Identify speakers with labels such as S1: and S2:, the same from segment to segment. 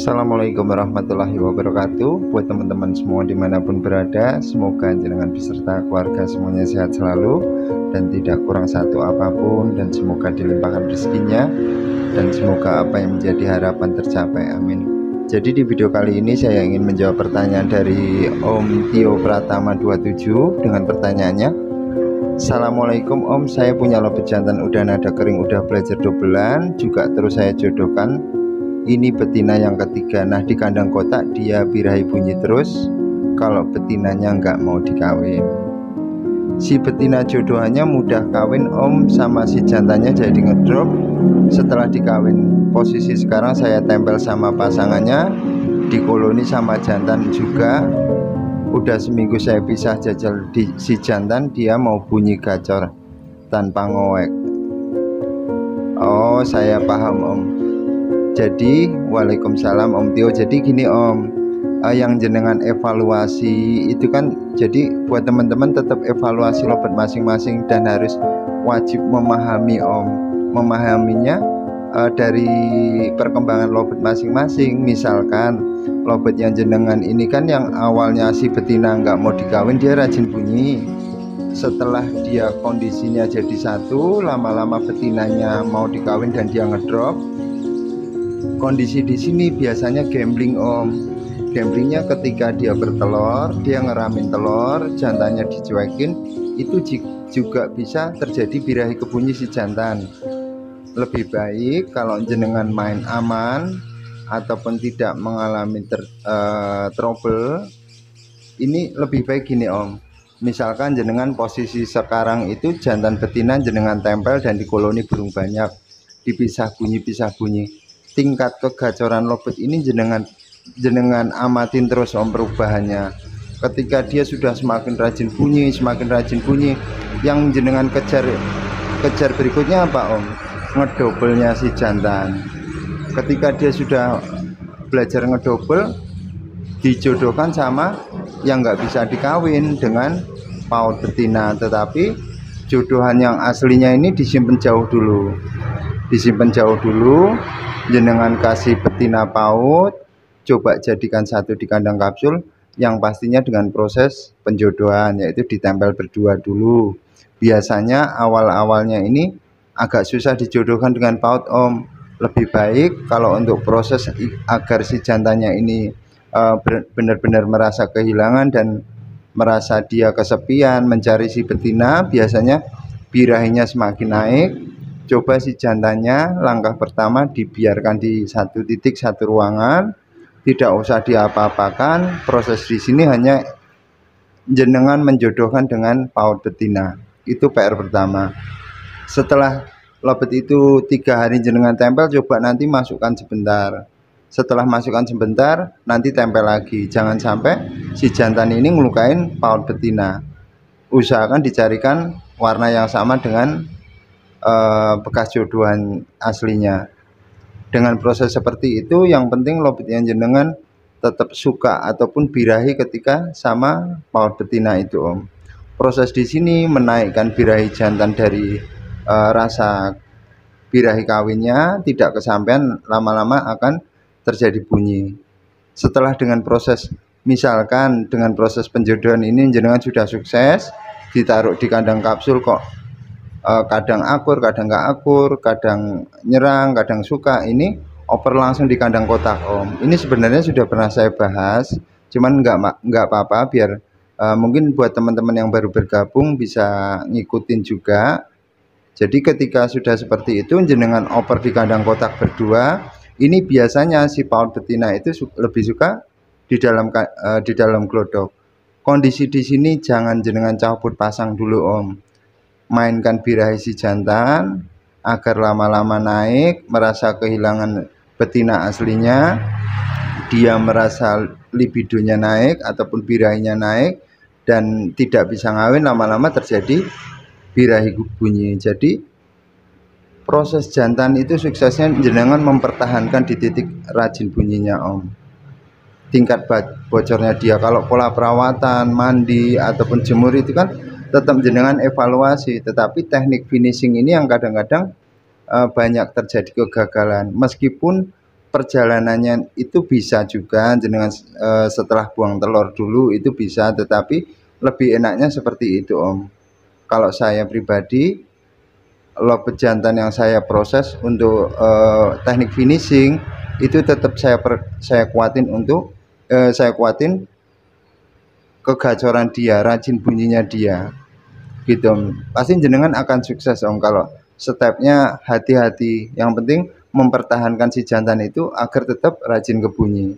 S1: Assalamualaikum warahmatullahi wabarakatuh. Buat teman-teman semua dimanapun berada, semoga jenengan beserta keluarga semuanya sehat selalu dan tidak kurang satu apapun, dan semoga dilimpahkan rezekinya, dan semoga apa yang menjadi harapan tercapai, amin. Jadi di video kali ini saya ingin menjawab pertanyaan dari Om Tio Pratama 27 dengan pertanyaannya: Assalamualaikum Om, saya punya lobet jantan udah nada kering, udah belajar dobelan juga, terus saya jodohkan. Ini betina yang ketiga. Nah, di kandang kotak dia birahi bunyi terus kalau betinanya nggak mau dikawin. Si betina jodohannya mudah kawin Om, sama si jantannya jadi ngedrop. Setelah dikawin, posisi sekarang saya tempel sama pasangannya, di koloni sama jantan juga. Udah seminggu saya pisah jajal di si jantan, dia mau bunyi gacor tanpa ngowek. Oh, saya paham Om. Jadi waalaikumsalam Om Tio. Jadi gini Om, yang jenengan evaluasi itu kan, jadi buat teman-teman tetap evaluasi lobet masing-masing dan harus wajib memahami Om. Memahaminya dari perkembangan lobet masing-masing. Misalkan lobet yang jenengan ini kan yang awalnya si betina nggak mau dikawin, dia rajin bunyi. Setelah dia kondisinya jadi satu, lama-lama betinanya mau dikawin dan dia ngedrop. Kondisi di sini biasanya gambling Om. Gamblingnya ketika dia bertelur, dia ngeramin telur, jantannya dicuekin, itu juga bisa terjadi birahi kebunyi si jantan. Lebih baik kalau jenengan main aman ataupun tidak mengalami trouble, ini lebih baik gini Om. Misalkan jenengan posisi sekarang itu jantan betina jenengan tempel dan di koloni burung banyak, dipisah bunyi. Tingkat kegacoran lobet ini jenengan amatin terus Om perubahannya. Ketika dia sudah semakin rajin bunyi, yang jenengan kejar berikutnya apa Om? Ngedobelnya si jantan. Ketika dia sudah belajar ngedobel, dijodohkan sama yang nggak bisa dikawin dengan paut betina, tetapi jodohan yang aslinya ini disimpan jauh dulu. Jenengan kasih betina paut, coba jadikan satu di kandang kapsul, yang pastinya dengan proses penjodohan, yaitu ditempel berdua dulu. Biasanya awal-awalnya ini agak susah dijodohkan dengan paut Om. Lebih baik kalau untuk proses agar si jantannya ini benar-benar merasa kehilangan dan merasa dia kesepian mencari si betina, biasanya birahinya semakin naik. Coba si jantannya langkah pertama dibiarkan di satu titik, satu ruangan, tidak usah diapa-apakan. Proses di sini hanya jenengan menjodohkan dengan paut betina. Itu PR pertama. Setelah lobet itu 3 hari jenengan tempel, coba nanti masukkan sebentar. Setelah masukkan sebentar, nanti tempel lagi. Jangan sampai si jantan ini ngelukain paut betina. Usahakan dicarikan warna yang sama dengan bekas jodohan aslinya. Dengan proses seperti itu, yang penting lobet yang jenengan tetap suka ataupun birahi ketika sama paut betina itu Om. Proses di sini menaikkan birahi jantan dari rasa birahi kawinnya, tidak kesampaian, lama-lama akan terjadi bunyi. Setelah dengan proses, misalkan dengan proses penjodohan ini jenengan sudah sukses, ditaruh di kandang kapsul kok kadang akur, kadang nggak akur, kadang nyerang, kadang suka, ini oper langsung di kandang kotak Om. Ini sebenarnya sudah pernah saya bahas, cuman nggak apa-apa, biar mungkin buat teman-teman yang baru bergabung bisa ngikutin juga. Jadi ketika sudah seperti itu, jenengan oper di kandang kotak berdua, ini biasanya si paut betina itu lebih suka di dalam glodok. Kondisi di sini jangan jenengan cabut pasang dulu Om. Mainkan birahi si jantan agar lama-lama naik, merasa kehilangan betina aslinya, dia merasa libidonya naik ataupun birahinya naik dan tidak bisa ngawin, lama-lama terjadi birahi bunyi. Jadi proses jantan itu suksesnya jenengan mempertahankan di titik rajin bunyinya Om. Tingkat bocornya dia, kalau pola perawatan, mandi ataupun jemur itu kan tetap jenengan evaluasi, tetapi teknik finishing ini yang kadang-kadang banyak terjadi kegagalan. Meskipun perjalanannya itu bisa juga jenengan setelah buang telur dulu itu bisa, tetapi lebih enaknya seperti itu Om. Kalau saya pribadi, lobet jantan yang saya proses untuk teknik finishing itu tetap saya kuatin untuk saya kuatin kegacoran dia, rajin bunyinya dia gitu Om. Pasti jenengan akan sukses Om kalau stepnya hati-hati. Yang penting mempertahankan si jantan itu agar tetap rajin kebunyi.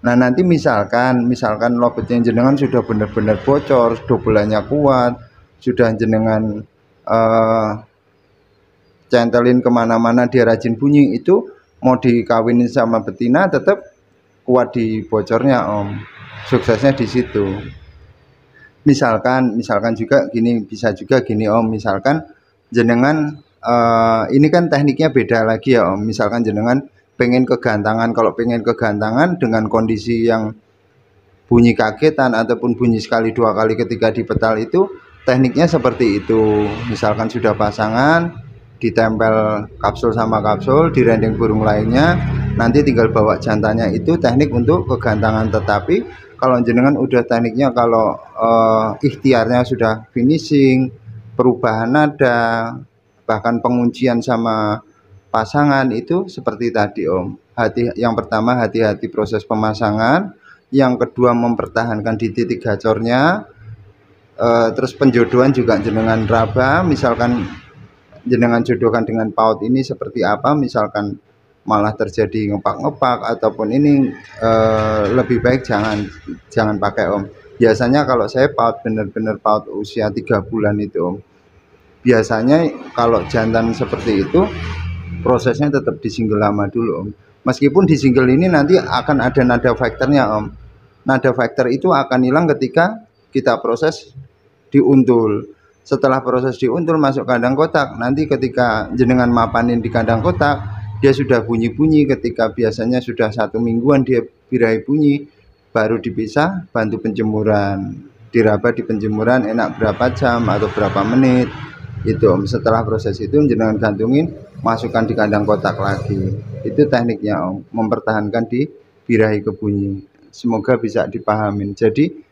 S1: Nah nanti misalkan lobetnya jenengan sudah benar-benar bocor, dobelannya kuat, sudah jenengan centelin kemana-mana dia rajin bunyi, itu mau dikawinin sama betina tetap kuat di bocornya Om. Suksesnya di situ. Misalkan juga gini, bisa juga gini Om, misalkan jenengan ini kan tekniknya beda lagi ya Om. Misalkan jenengan pengen kegantangan, kalau pengen kegantangan dengan kondisi yang bunyi kagetan ataupun bunyi sekali dua kali ketika dipetal, itu tekniknya seperti itu. Misalkan sudah pasangan, ditempel kapsul sama kapsul di rendeng burung lainnya, nanti tinggal bawa jantannya, itu teknik untuk kegantangan. Tetapi kalau jenengan udah tekniknya, kalau ikhtiarnya sudah finishing, perubahan nada, bahkan penguncian sama pasangan, itu seperti tadi Om. Yang pertama hati-hati proses pemasangan, yang kedua mempertahankan di titik gacornya, terus penjodohan juga jenengan raba. Misalkan jenengan jodohkan dengan paut ini seperti apa, misalkan malah terjadi ngepak-ngepak ataupun ini, lebih baik jangan pakai Om. Biasanya kalau saya paut bener-bener paut usia 3 bulan itu Om, biasanya kalau jantan seperti itu prosesnya tetap disingle lama dulu Om. Meskipun disingle ini nanti akan ada nada faktornya Om. Nada faktor itu akan hilang ketika kita proses diuntul. Setelah proses diuntul masuk kandang kotak, nanti ketika jenengan mapanin di kandang kotak, dia sudah bunyi-bunyi. Ketika biasanya sudah 1 mingguan dia birahi bunyi, baru dipisah, bantu penjemuran, diraba di penjemuran enak berapa jam atau berapa menit itu Om. Setelah proses itu jenengan gantungin, masukkan di kandang kotak lagi. Itu tekniknya Om, mempertahankan di birahi kebunyi. Semoga bisa dipahamin. Jadi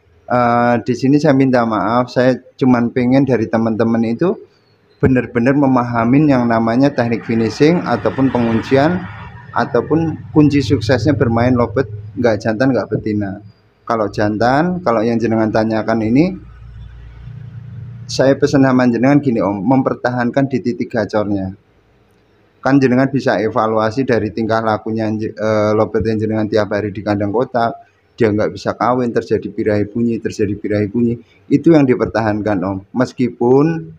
S1: di sini saya minta maaf, saya cuman pengen dari teman-teman itu benar-benar memahamin yang namanya teknik finishing ataupun penguncian ataupun kunci suksesnya bermain lobet, nggak jantan nggak betina. Kalau jantan, kalau yang jenengan tanyakan ini, saya pesan sama jenengan gini Om, mempertahankan di titik gacornya. Kan jenengan bisa evaluasi dari tingkah lakunya lobet yang jenengan tiap hari di kandang kotak, dia nggak bisa kawin, terjadi birahi bunyi, itu yang dipertahankan Om. Meskipun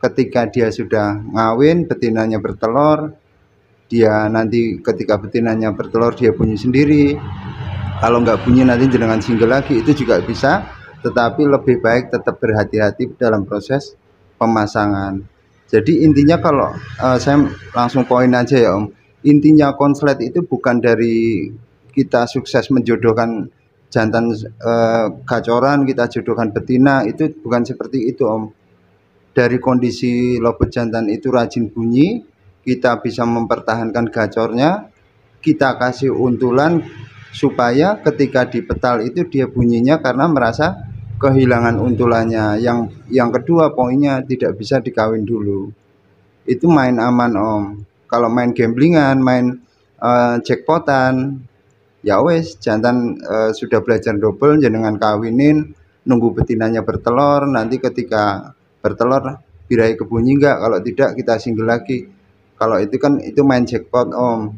S1: ketika dia sudah ngawin, betinanya bertelur, dia nanti ketika betinanya bertelur dia bunyi sendiri. Kalau nggak bunyi nanti jenengan single lagi, itu juga bisa. Tetapi lebih baik tetap berhati-hati dalam proses pemasangan. Jadi intinya kalau saya langsung poin aja ya Om, intinya konslet itu bukan dari kita sukses menjodohkan jantan gacoran, kita jodohkan betina, itu bukan seperti itu Om. Dari kondisi lobet jantan itu rajin bunyi, kita bisa mempertahankan gacornya, kita kasih untulan supaya ketika dipetal itu dia bunyinya karena merasa kehilangan untulannya. Yang kedua poinnya, tidak bisa dikawin dulu. Itu main aman Om. Kalau main gamblingan, main jackpotan, ya wes jantan sudah belajar double, jenengan kawinin, nunggu betinanya bertelur, nanti ketika bertelur birahi kebunyi enggak, kalau tidak kita single lagi. Kalau itu kan itu main jackpot Om.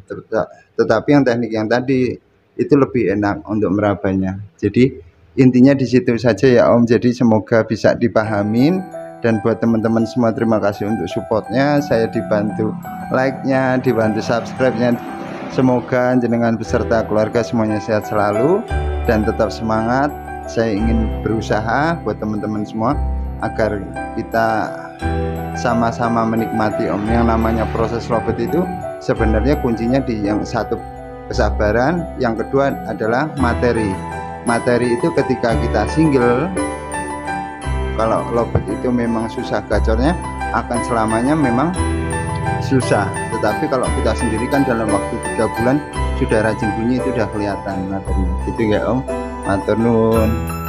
S1: Tetapi yang teknik yang tadi itu lebih enak untuk merabanya. Jadi intinya di situ saja ya Om. Jadi semoga bisa dipahamin. Dan buat teman-teman semua, terima kasih untuk supportnya. Saya dibantu like-nya, dibantu subscribe-nya. Semoga jenengan beserta keluarga semuanya sehat selalu dan tetap semangat. Saya ingin berusaha buat teman-teman semua agar kita sama-sama menikmati Om. Yang namanya proses lobet itu sebenarnya kuncinya di yang satu, kesabaran, yang kedua adalah materi. Materi itu ketika kita single, kalau lobet itu memang susah gacornya, akan selamanya memang susah. tetapi kalau kita sendiri kan dalam waktu 3 bulan sudah rajin bunyi, itu udah kelihatan materinya gitu ya Om. Matur nuwun.